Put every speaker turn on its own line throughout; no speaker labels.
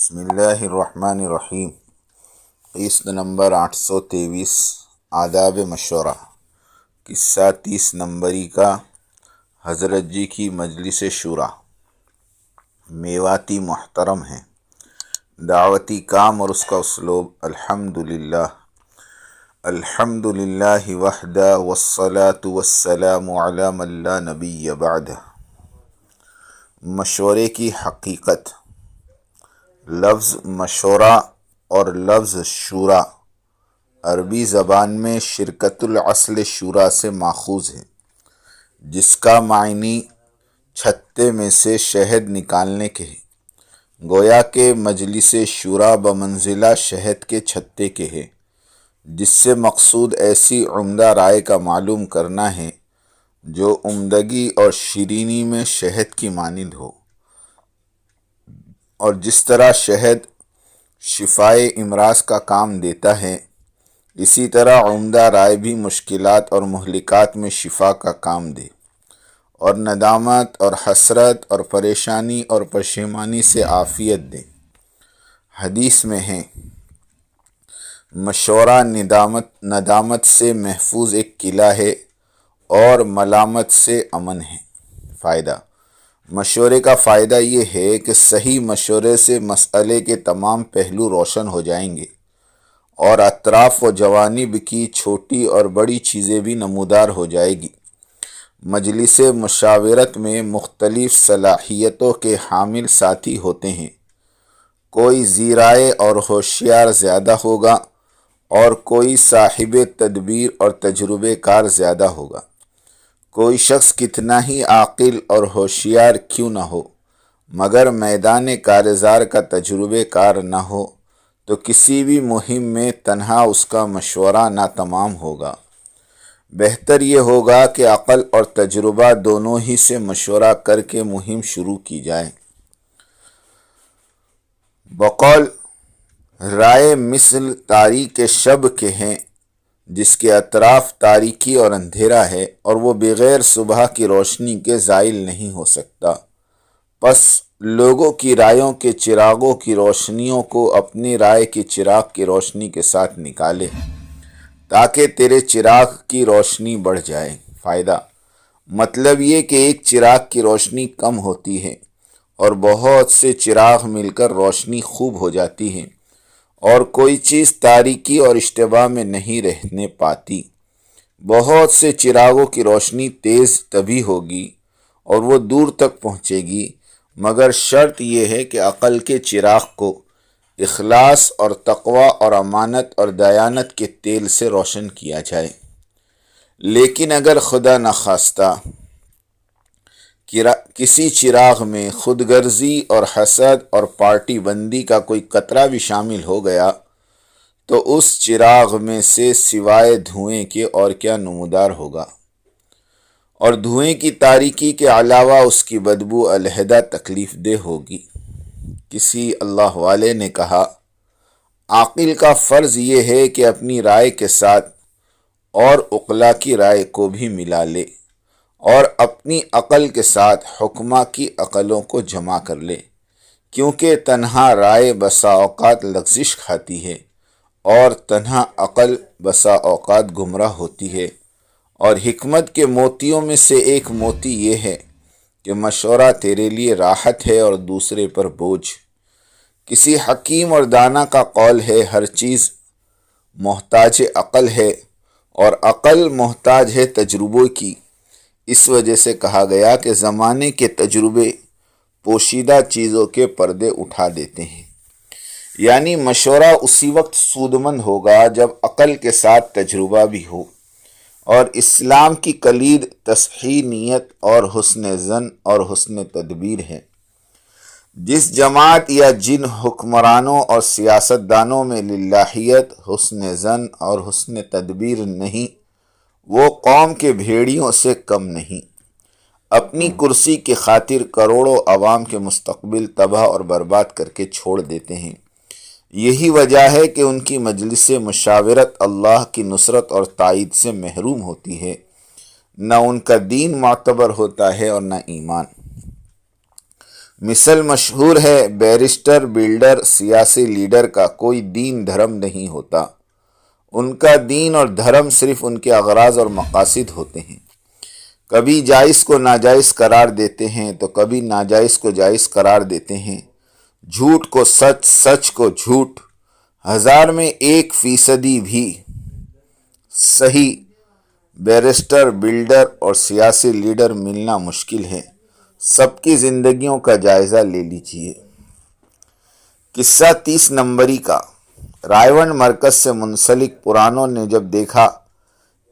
بسم اللہ الرحمن الرحیم۔ قسط نمبر 823 آداب مشورہ، قصہ 30 نمبری کا حضرت جی کی مجلس شورا۔ میواتی محترم ہیں، دعوتی کام اور اس کا اسلوب الحمدللہ الحمدللہ وحدہ والصلاة والسلام علی من لا نبی بعدہ۔ مشورے کی حقیقت۔ لفظ مشورہ اور لفظ شورا عربی زبان میں شرکت الاصل شورا سے ماخوذ ہے، جس کا معنی چھتے میں سے شہد نکالنے کے ہے۔ گویا کہ مجلس شورا بمنزلہ شہد کے چھتے کے ہے، جس سے مقصود ایسی عمدہ رائے کا معلوم کرنا ہے جو عمدگی اور شیرینی میں شہد کی مانند ہو، اور جس طرح شہد شفائے امراض کا کام دیتا ہے، اسی طرح عمدہ رائے بھی مشکلات اور مہلکات میں شفا کا کام دے، اور ندامت اور حسرت اور پریشانی اور پشیمانی سے عافیت دے۔ حدیث میں ہے، مشورہ ندامت سے محفوظ ایک قلعہ ہے اور ملامت سے امن ہے۔ فائدہ۔ مشورے کا فائدہ یہ ہے کہ صحیح مشورے سے مسئلے کے تمام پہلو روشن ہو جائیں گے، اور اطراف و جوانب کی چھوٹی اور بڑی چیزیں بھی نمودار ہو جائے گی۔ مجلس مشاورت میں مختلف صلاحیتوں کے حامل ساتھی ہوتے ہیں، کوئی ذی رائے اور ہوشیار زیادہ ہوگا اور کوئی صاحب تدبیر اور تجربے کار زیادہ ہوگا۔ کوئی شخص کتنا ہی عاقل اور ہوشیار کیوں نہ ہو، مگر میدان کارزار کا تجربے کار نہ ہو تو کسی بھی مہم میں تنہا اس کا مشورہ ناتمام ہوگا۔ بہتر یہ ہوگا کہ عقل اور تجربہ دونوں ہی سے مشورہ کر کے مہم شروع کی جائے۔ بقول رائے مثل تاریک شب کے ہیں، جس کے اطراف تاریکی اور اندھیرا ہے، اور وہ بغیر صبح کی روشنی کے زائل نہیں ہو سکتا۔ پس لوگوں کی رائوں کے چراغوں کی روشنیوں کو اپنی رائے کی چراغ کی روشنی کے ساتھ نکالے، تاکہ تیرے چراغ کی روشنی بڑھ جائے۔ فائدہ۔ مطلب یہ کہ ایک چراغ کی روشنی کم ہوتی ہے اور بہت سے چراغ مل کر روشنی خوب ہو جاتی ہے، اور کوئی چیز تاریکی اور اشتباہ میں نہیں رہنے پاتی۔ بہت سے چراغوں کی روشنی تیز تبھی ہوگی اور وہ دور تک پہنچے گی، مگر شرط یہ ہے کہ عقل کے چراغ کو اخلاص اور تقوی اور امانت اور دیانت کے تیل سے روشن کیا جائے۔ لیکن اگر خدا نخواستہ کسی چراغ میں خود غرضی اور حسد اور پارٹی بندی کا کوئی قطرہ بھی شامل ہو گیا تو اس چراغ میں سے سوائے دھوئیں کے اور کیا نمودار ہوگا، اور دھوئیں کی تاریکی کے علاوہ اس کی بدبو علیحدہ تکلیف دہ ہوگی۔ کسی اللہ والے نے کہا، عاقل کا فرض یہ ہے کہ اپنی رائے کے ساتھ اور عقلاء کی رائے کو بھی ملا لے، اور اپنی عقل کے ساتھ حکماء کی عقلوں کو جمع کر لے، کیونکہ تنہا رائے بسا اوقات لغزش کھاتی ہے، اور تنہا عقل بسا اوقات گمراہ ہوتی ہے۔ اور حکمت کے موتیوں میں سے ایک موتی یہ ہے کہ مشورہ تیرے لیے راحت ہے اور دوسرے پر بوجھ۔ کسی حکیم اور دانا کا قول ہے، ہر چیز محتاج عقل ہے اور عقل محتاج ہے تجربوں کی۔ اس وجہ سے کہا گیا کہ زمانے کے تجربے پوشیدہ چیزوں کے پردے اٹھا دیتے ہیں، یعنی مشورہ اسی وقت سودمند ہوگا جب عقل کے ساتھ تجربہ بھی ہو۔ اور اسلام کی کلید تصحیح نیت اور حسن ظن اور حسن تدبیر ہے۔ جس جماعت یا جن حکمرانوں اور سیاستدانوں میں للہیت، حسن ظن اور حسن تدبیر نہیں، وہ قوم کے بھیڑیوں سے کم نہیں۔ اپنی کرسی کی خاطر کروڑوں عوام کے مستقبل تباہ اور برباد کر کے چھوڑ دیتے ہیں۔ یہی وجہ ہے کہ ان کی مجلس مشاورت اللہ کی نصرت اور تائید سے محروم ہوتی ہے، نہ ان کا دین معتبر ہوتا ہے اور نہ ایمان۔ مثل مشہور ہے بیرسٹر، بلڈر، سیاسی لیڈر کا کوئی دین دھرم نہیں ہوتا، ان کا دین اور دھرم صرف ان کے اغراض اور مقاصد ہوتے ہیں۔ کبھی جائز کو ناجائز قرار دیتے ہیں تو کبھی ناجائز کو جائز قرار دیتے ہیں، جھوٹ کو سچ، سچ کو جھوٹ، 1000 میں 1% بھی صحیح بیرسٹر، بلڈر اور سیاسی لیڈر ملنا مشکل ہے۔ سب کی زندگیوں کا جائزہ لے لیجئے۔ قصہ 30 نمبری کا۔ رائے مرکز سے منسلک پرانوں نے جب دیکھا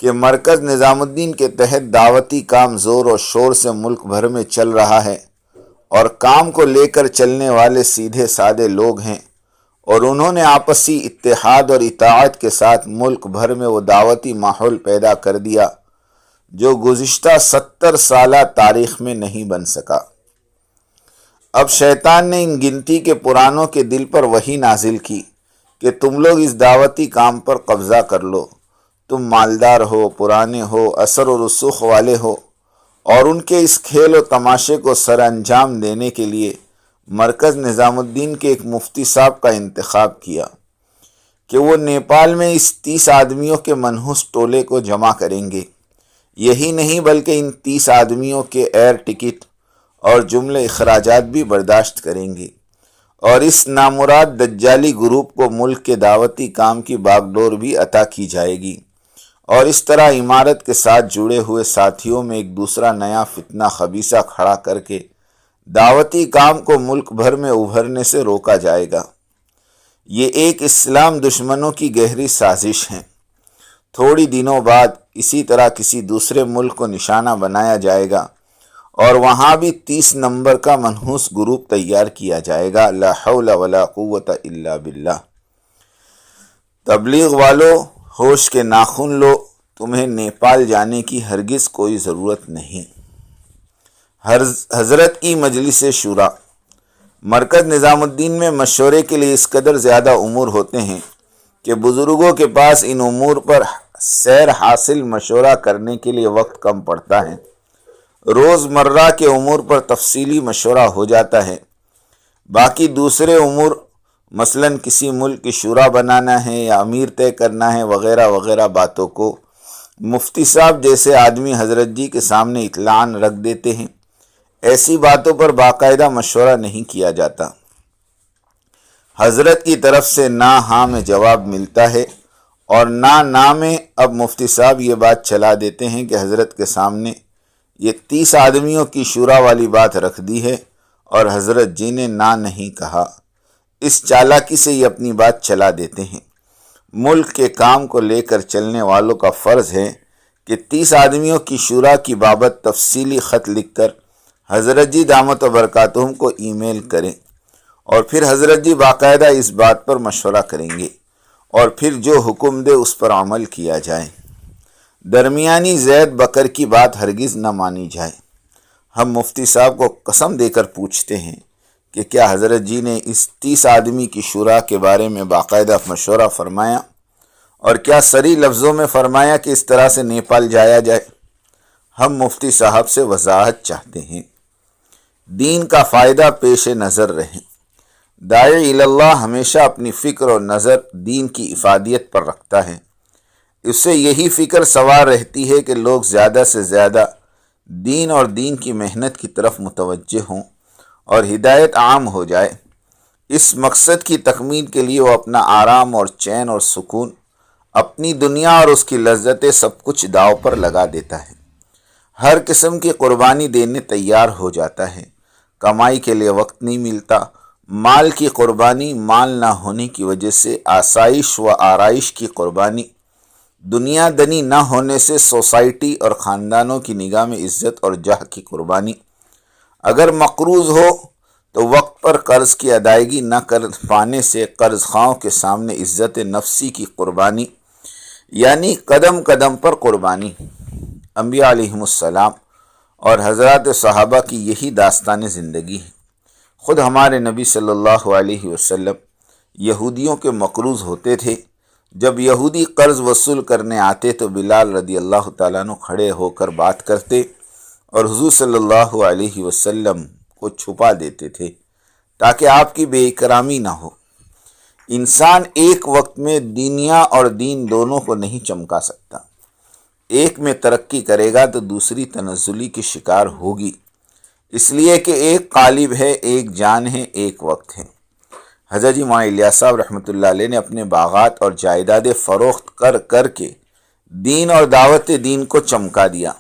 کہ مرکز نظام الدین کے تحت دعوتی کام زور و شور سے ملک بھر میں چل رہا ہے اور کام کو لے کر چلنے والے سیدھے سادے لوگ ہیں، اور انہوں نے آپسی اتحاد اور اطاعت کے ساتھ ملک بھر میں وہ دعوتی ماحول پیدا کر دیا جو گزشتہ 70 سالہ تاریخ میں نہیں بن سکا۔ اب شیطان نے ان گنتی کے پرانوں کے دل پر وحی نازل کی کہ تم لوگ اس دعوتی کام پر قبضہ کر لو، تم مالدار ہو، پرانے ہو، اثر و رسوخ والے ہو، اور ان کے اس کھیل و تماشے کو سر انجام دینے کے لیے مرکز نظام الدین کے ایک مفتی صاحب کا انتخاب کیا کہ وہ نیپال میں اس 30 آدمیوں کے منحوس ٹولے کو جمع کریں گے۔ یہی نہیں بلکہ ان 30 آدمیوں کے ایئر ٹکٹ اور جملے اخراجات بھی برداشت کریں گے، اور اس نامراد دجالی گروپ کو ملک کے دعوتی کام کی باغ ڈور بھی عطا کی جائے گی، اور اس طرح عمارت کے ساتھ جڑے ہوئے ساتھیوں میں ایک دوسرا نیا فتنہ خبیثہ کھڑا کر کے دعوتی کام کو ملک بھر میں ابھرنے سے روکا جائے گا۔ یہ ایک اسلام دشمنوں کی گہری سازش ہے۔ تھوڑی دنوں بعد اسی طرح کسی دوسرے ملک کو نشانہ بنایا جائے گا اور وہاں بھی 30 نمبر کا منحوس گروپ تیار کیا جائے گا۔ لا حول ولا قوت الا باللہ۔ تبلیغ والو، ہوش کے ناخن لو، تمہیں نیپال جانے کی ہرگز کوئی ضرورت نہیں۔ حضرت کی مجلس شورا۔ مرکز نظام الدین میں مشورے کے لیے اس قدر زیادہ امور ہوتے ہیں کہ بزرگوں کے پاس ان امور پر سیر حاصل مشورہ کرنے کے لیے وقت کم پڑتا ہے۔ روز مرہ کے امور پر تفصیلی مشورہ ہو جاتا ہے، باقی دوسرے امور مثلا کسی ملک کی شورا بنانا ہے یا امیر طے کرنا ہے وغیرہ وغیرہ باتوں کو مفتی صاحب جیسے آدمی حضرت جی کے سامنے اطلاعاً رکھ دیتے ہیں۔ ایسی باتوں پر باقاعدہ مشورہ نہیں کیا جاتا۔ حضرت کی طرف سے نہ ہاں میں جواب ملتا ہے اور نہ میں اب مفتی صاحب یہ بات چلا دیتے ہیں کہ حضرت کے سامنے یہ 30 آدمیوں کی شورا والی بات رکھ دی ہے اور حضرت جی نے نہ نہیں کہا۔ اس چالاکی سے یہ اپنی بات چلا دیتے ہیں۔ ملک کے کام کو لے کر چلنے والوں کا فرض ہے کہ 30 آدمیوں کی شورا کی بابت تفصیلی خط لکھ کر حضرت جی دامت و برکاتہم کو ای میل کریں، اور پھر حضرت جی باقاعدہ اس بات پر مشورہ کریں گے اور پھر جو حکم دے اس پر عمل کیا جائے۔ درمیانی زید بکر کی بات ہرگز نہ مانی جائے۔ ہم مفتی صاحب کو قسم دے کر پوچھتے ہیں کہ کیا حضرت جی نے اس 30 آدمی کی شورا کے بارے میں باقاعدہ مشورہ فرمایا، اور کیا صریح لفظوں میں فرمایا کہ اس طرح سے نیپال جایا جائے؟ ہم مفتی صاحب سے وضاحت چاہتے ہیں۔ دین کا فائدہ پیش نظر رہے۔ داعی اللہ ہمیشہ اپنی فکر اور نظر دین کی افادیت پر رکھتا ہے۔ اس سے یہی فکر سوار رہتی ہے کہ لوگ زیادہ سے زیادہ دین اور دین کی محنت کی طرف متوجہ ہوں اور ہدایت عام ہو جائے۔ اس مقصد کی تکمیل کے لیے وہ اپنا آرام اور چین اور سکون، اپنی دنیا اور اس کی لذتیں سب کچھ داؤ پر لگا دیتا ہے۔ ہر قسم کی قربانی دینے تیار ہو جاتا ہے۔ کمائی کے لیے وقت نہیں ملتا۔ مال کی قربانی، مال نہ ہونے کی وجہ سے آسائش و آرائش کی قربانی، دنیا دنی نہ ہونے سے سوسائٹی اور خاندانوں کی نگاہ میں عزت اور جاہ کی قربانی، اگر مقروض ہو تو وقت پر قرض کی ادائیگی نہ کر پانے سے قرض خواہوں کے سامنے عزت نفسی کی قربانی، یعنی قدم قدم پر قربانی۔ انبیاء علیہم السلام اور حضرات صحابہ کی یہی داستان زندگی ہے۔ خود ہمارے نبی صلی اللہ علیہ وسلم یہودیوں کے مقروض ہوتے تھے۔ جب یہودی قرض وصول کرنے آتے تو بلال رضی اللہ تعالیٰ عنہ کھڑے ہو کر بات کرتے اور حضور صلی اللہ علیہ وسلم کو چھپا دیتے تھے تاکہ آپ کی بے اکرامی نہ ہو۔ انسان ایک وقت میں دنیا اور دین دونوں کو نہیں چمکا سکتا۔ ایک میں ترقی کرے گا تو دوسری تنزلی کی شکار ہوگی، اس لیے کہ ایک قالب ہے، ایک جان ہے، ایک وقت ہے۔ حضرت جی مولانا الیاس صاحب رحمۃ اللہ علیہ نے اپنے باغات اور جائیدادیں فروخت کر کر کے دین اور دعوت دین کو چمکا دیا۔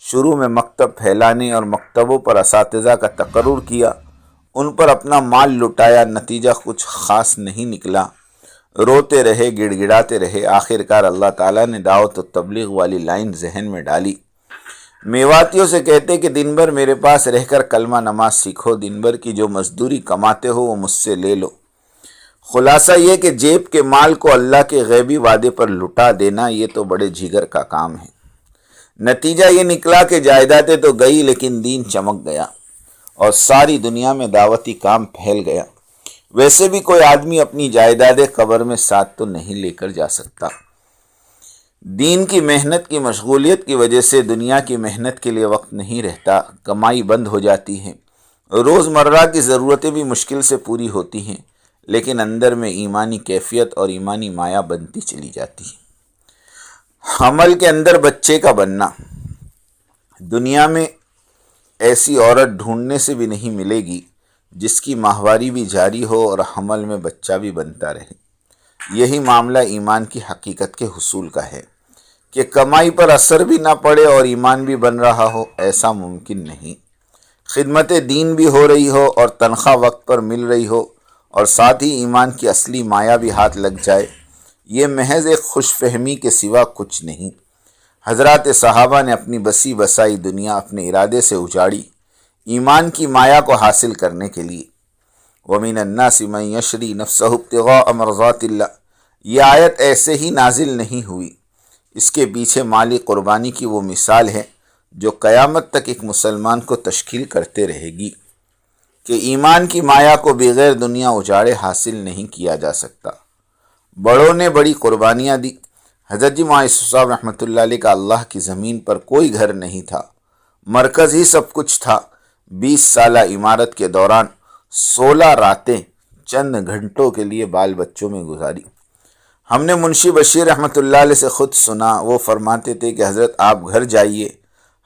شروع میں مکتب پھیلانے اور مکتبوں پر اساتذہ کا تقرر کیا، ان پر اپنا مال لٹایا، نتیجہ کچھ خاص نہیں نکلا، روتے رہے، گڑ گڑاتے رہے۔ آخر کار اللہ تعالیٰ نے دعوت و تبلیغ والی لائن ذہن میں ڈالی۔ میواتیوں سے کہتے کہ دن بھر میرے پاس رہ کر کلمہ نماز سیکھو، دن بھر کی جو مزدوری کماتے ہو وہ مجھ سے لے لو۔ خلاصہ یہ کہ جیب کے مال کو اللہ کے غیبی وعدے پر لٹا دینا، یہ تو بڑے جگر کا کام ہے۔ نتیجہ یہ نکلا کہ جائیدادیں تو گئی لیکن دین چمک گیا اور ساری دنیا میں دعوتی کام پھیل گیا۔ ویسے بھی کوئی آدمی اپنی جائیدادیں قبر میں ساتھ تو نہیں لے کر جا سکتا۔ دین کی محنت کی مشغولیت کی وجہ سے دنیا کی محنت کے لیے وقت نہیں رہتا، کمائی بند ہو جاتی ہے، روز مرہ کی ضرورتیں بھی مشکل سے پوری ہوتی ہیں، لیکن اندر میں ایمانی کیفیت اور ایمانی مایا بنتی چلی جاتی ہے۔ عمل کے اندر بچے کا بننا، دنیا میں ایسی عورت ڈھونڈنے سے بھی نہیں ملے گی جس کی ماہواری بھی جاری ہو اور حمل میں بچہ بھی بنتا رہے۔ یہی معاملہ ایمان کی حقیقت کے حصول کا ہے کہ کمائی پر اثر بھی نہ پڑے اور ایمان بھی بن رہا ہو، ایسا ممکن نہیں۔ خدمت دین بھی ہو رہی ہو اور تنخواہ وقت پر مل رہی ہو اور ساتھ ہی ایمان کی اصلی مایا بھی ہاتھ لگ جائے، یہ محض ایک خوش فہمی کے سوا کچھ نہیں۔ حضرات صحابہ نے اپنی بسی بسائی دنیا اپنے ارادے سے اجاڑی ایمان کی مایا کو حاصل کرنے کے لیے۔ وَمِنَ النَّاسِ مَن يَشْرِي نَفْسَهُ ابْتِغَاءَ مَرْضَاتِ اللَّهِ، یہ آیت ایسے ہی نازل نہیں ہوئی، اس کے پیچھے مالی قربانی کی وہ مثال ہے جو قیامت تک ایک مسلمان کو تشکیل کرتے رہے گی کہ ایمان کی مایا کو بغیر دنیا اجاڑے حاصل نہیں کیا جا سکتا۔ بڑوں نے بڑی قربانیاں دی۔ حضرت جی مولانا یوسف صاحب رحمۃ اللہ علیہ کا اللہ کی زمین پر کوئی گھر نہیں تھا، مرکز ہی سب کچھ تھا۔ 20 سالہ عمارت کے دوران 16 راتیں چند گھنٹوں کے لیے بال بچوں میں گزاری۔ ہم نے منشی بشیر رحمۃ اللہ علیہ سے خود سنا، وہ فرماتے تھے کہ حضرت آپ گھر جائیے،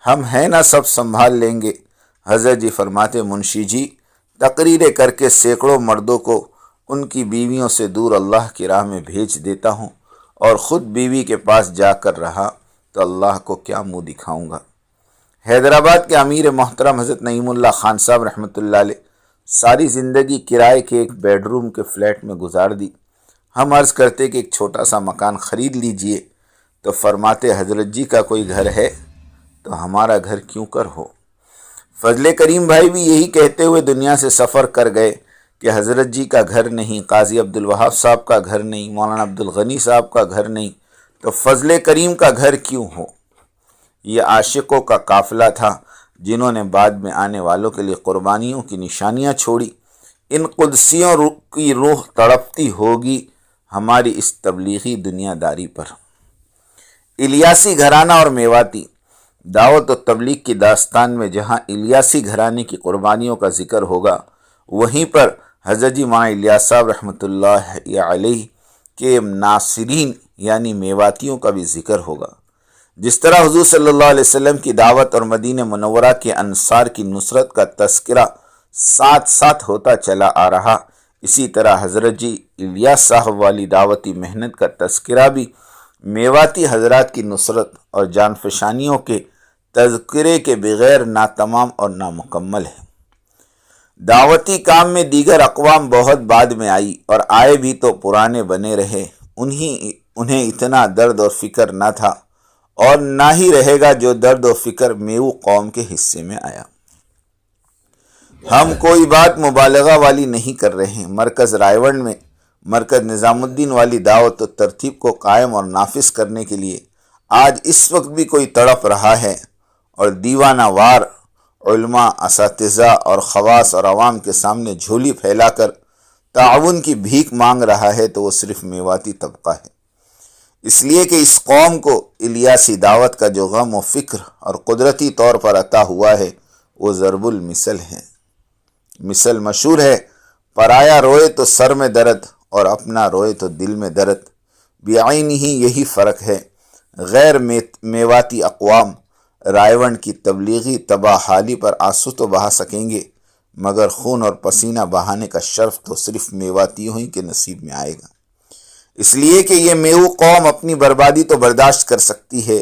ہم ہیں نا، سب سنبھال لیں گے۔ حضرت جی فرماتے، منشی جی تقریریں کر کے سینکڑوں مردوں کو ان کی بیویوں سے دور اللہ کی راہ میں بھیج دیتا ہوں اور خود بیوی کے پاس جا کر رہا تو اللہ کو کیا منہ دکھاؤں گا۔ حیدرآباد کے امیر محترم حضرت نعیم اللہ خان صاحب رحمۃ اللہ علیہ ساری زندگی کرائے کے ایک بیڈ روم کے فلیٹ میں گزار دی۔ ہم عرض کرتے کہ ایک چھوٹا سا مکان خرید لیجئے تو فرماتے، حضرت جی کا کوئی گھر ہے تو ہمارا گھر کیوں کر ہو۔ فضل کریم بھائی بھی یہی کہتے ہوئے دنیا سے سفر کر گئے کہ حضرت جی کا گھر نہیں، قاضی عبدالوہاب صاحب کا گھر نہیں، مولانا عبدالغنی صاحب کا گھر نہیں، تو فضل کریم کا گھر کیوں ہو۔ یہ عاشقوں کا قافلہ تھا جنہوں نے بعد میں آنے والوں کے لیے قربانیوں کی نشانیاں چھوڑی۔ ان قدسیوں کی روح تڑپتی ہوگی ہماری اس تبلیغی دنیا داری پر۔ الیاسی گھرانہ اور میواتی، دعوت و تبلیغ کی داستان میں جہاں الیاسی گھرانے کی قربانیوں کا ذکر ہوگا، وہیں پر حضرت جی مولانا الیاس صاحب رحمۃ اللہ علیہ کے ناصرین یعنی میواتیوں کا بھی ذکر ہوگا۔ جس طرح حضور صلی اللہ علیہ وسلم کی دعوت اور مدینہ منورہ کے انصار کی نصرت کا تذکرہ ساتھ ساتھ ہوتا چلا آ رہا، اسی طرح حضرت جی الیاس صاحب والی دعوتی محنت کا تذکرہ بھی میواتی حضرات کی نصرت اور جانفشانیوں کے تذکرے کے بغیر ناتمام اور نامکمل ہے۔ دعوتی کام میں دیگر اقوام بہت بعد میں آئی اور آئے بھی تو پرانے بنے رہے، انہیں اتنا درد اور فکر نہ تھا اور نہ ہی رہے گا جو درد و فکر میو قوم کے حصے میں آیا۔ ہم کوئی بات مبالغہ والی نہیں کر رہے ہیں۔ مرکز رائے گڑھ میں مرکز نظام الدین والی دعوت و ترتیب کو قائم اور نافذ کرنے کے لیے آج اس وقت بھی کوئی تڑپ رہا ہے اور دیوانہ وار علماء، اساتذہ اور خواص اور عوام کے سامنے جھولی پھیلا کر تعاون کی بھیک مانگ رہا ہے تو وہ صرف میواتی طبقہ ہے۔ اس لیے کہ اس قوم کو الیاسی دعوت کا جو غم و فکر اور قدرتی طور پر عطا ہوا ہے وہ ضرب المثل ہیں۔ مثل مشہور ہے، پرایا روئے تو سر میں درد اور اپنا روئے تو دل میں درد۔ بعین ہی یہی فرق ہے۔ غیر میواتی اقوام رائے کی تبلیغی تباہ حالی پر آنسو تو بہا سکیں گے، مگر خون اور پسینہ بہانے کا شرف تو صرف میواتیوں ہی کے نصیب میں آئے گا۔ اس لیے کہ یہ میو قوم اپنی بربادی تو برداشت کر سکتی ہے،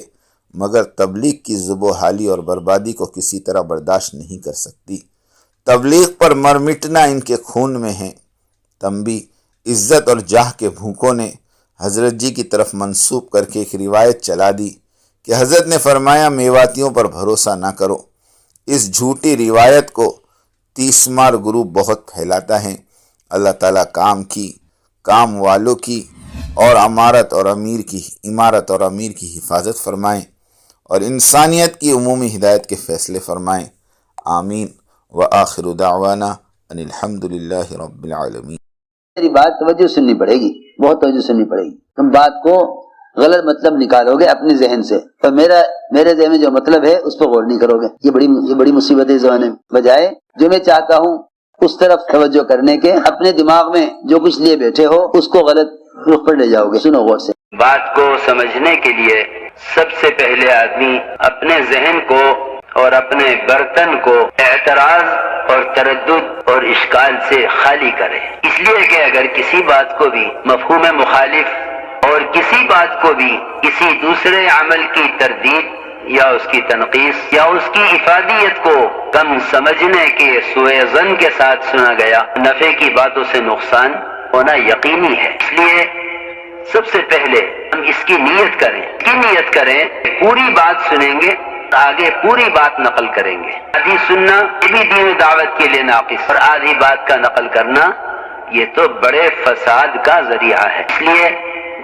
مگر تبلیغ کی ذب و حالی اور بربادی کو کسی طرح برداشت نہیں کر سکتی۔ تبلیغ پر مر مٹنا ان کے خون میں ہے۔ تنبیہ، عزت اور جاہ کے بھوکوں نے حضرت جی کی طرف منسوب کر کے ایک روایت چلا دی کہ حضرت نے فرمایا میواتیوں پر بھروسہ نہ کرو۔ اس جھوٹی روایت کو تیسمار گروپ بہت پھیلاتا ہے۔ اللہ تعالیٰ کام والوں کی اور عمارت اور امیر کی حفاظت فرمائیں اور انسانیت کی عمومی ہدایت کے فیصلے فرمائیں۔ آمین وآخر دعوانا ان الحمدللہ رب العالمین۔
میری بات توجہ سننی پڑے گی، بہت توجہ سننی پڑے گی۔ تم بات کو غلط مطلب نکالو گے اپنے ذہن سے، اور میرے ذہن میں جو مطلب ہے اس پہ غور نہیں کرو گے۔ یہ بڑی مصیبت ہے زمانے میں۔ بجائے جو میں چاہتا ہوں اس طرف توجہ کرنے کے، اپنے دماغ میں جو کچھ لیے بیٹھے ہو اس کو غلط رخ پر لے جاؤ گے۔ سنو غور سے۔
بات کو سمجھنے کے لیے سب سے پہلے آدمی اپنے ذہن کو اور اپنے برتن کو اعتراض اور تردد اور اشکال سے خالی کرے، اس لیے کہ اگر کسی بات کو بھی مفہوم مخالف اور کسی بات کو بھی کسی دوسرے عمل کی تردید یا اس کی تنقیص یا اس کی افادیت کو کم سمجھنے کے سوء ظن کے ساتھ سنا گیا، نفع کی باتوں سے نقصان ہونا یقینی ہے۔ اس لیے سب سے پہلے ہم اس کی نیت کریں، پوری بات سنیں گے، آگے پوری بات نقل کریں گے۔ آدھی سننا یہ بھی دین و دعوت کے لیے ناقص، اور آدھی بات کا نقل کرنا یہ تو بڑے فساد کا ذریعہ ہے۔ اس لیے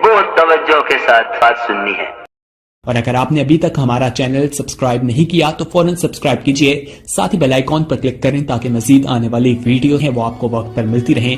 بہت توجہ کے ساتھ بات سننی ہے۔
اور اگر آپ نے ابھی تک ہمارا چینل سبسکرائب نہیں کیا تو فوراً سبسکرائب کیجئے، ساتھ ہی بیل آئیکن پر کلک کریں تاکہ مزید آنے والی ویڈیو ہیں وہ آپ کو وقت پر ملتی رہیں۔